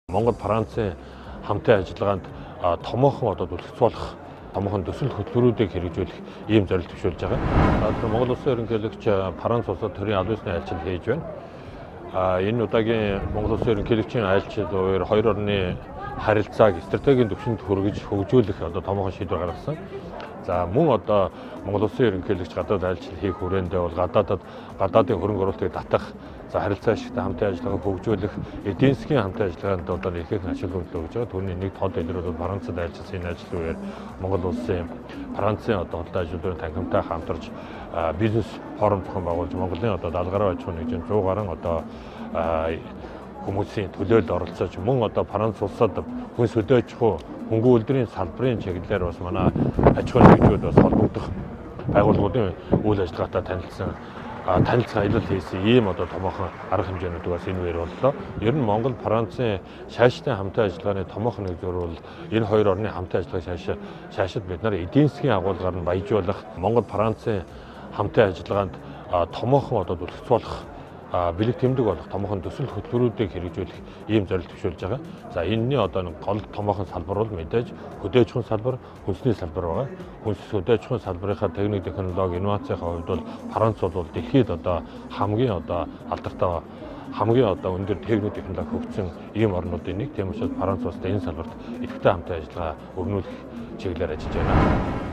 Монгол Францын хамтын ажиллагаанд томоохон төлөвлөх томоохон төсөл хөтөлбөрүүдийг хэрэгжүүлэх ийм зорилт төвшүүлж байгаа. Монгол Улсын ерөнхийлөгч Франц улсад төрийн аль ёсны айлчил хийж байна. Энэ удаагийн Монгол Улсын ерөнхийлөгчийн айлчил хоёр орны харилцааг стратегийн түвшинд хүргэж хөгжүүлэх томоохон шийдвэр гаргасан. За мөн Монгол Улсын ерөнхийлөгч гадаад айлчил хийх хүрээндээ бол гадаадын хөрөнгө оруулалтыг татах, харилцаа ашигтай хамтын ажиллагааг хөгжүүлэх, эдийн засгийн хамтын ажиллагаанд ихэнх ашиг хөндлөө гэж байгаа. Түүний нэг тод илрүүл Францад айлчилсан энэ ажил үеэр Монгол Улсын Францын хөдөө ажилтны тангамтай хамтарч бизнес форум зохион байгуулж Монголын даалгавраа аж ахуйн нэгжийн 100 гаруй хүмүүсийн төлөөлөлд оролцож мөн Франц улсад хүнс хөдөө аж ахуй хөнгөн үйлдвэрийн салбарын чиглэлээр бас манай аж ахуйн нэгжүүд бас холбогдох байгууллагуудын үйл ажиллагаатай танилцсан аялал хийсэн ийм томоохон арга хэмжээнүүд бас энэ үеэр боллоо. Ер нь Монгол Францын шааштай хамтын ажиллагааны томоохон нэг зур бол энэ хоёр орны хамтын ажиллагааг шаашид бид нар эдийн засгийн агуулгаар нь баяжуулах, Монгол Францын хамтын ажиллагаанд томоохон төлөвлөх бэлэг тэмдэг болох томоохон төсөл хөтөлбөрүүдийг хэрэгжүүлэх ийм зорилт төвшүүлж байгаа. За энэний гол томоохон салбар бол мэдээж хөдөө аж ахуйн салбар, хүнсний салбар байгаа. Хүнс хөдөө аж ахуйн салбарынхаа техник технологи, инновацийн хувьд бол Франц бол дэлхийд хамгийн алдартай хамгийн өндөр техник технологи хөгжсөн ийм орнуудын нэг. Тийм учраас Франц улстай энэ салбарт идэвхтэй хамтын ажиллагаа өрнүүлэх чиглэлээр ажиллаж байна.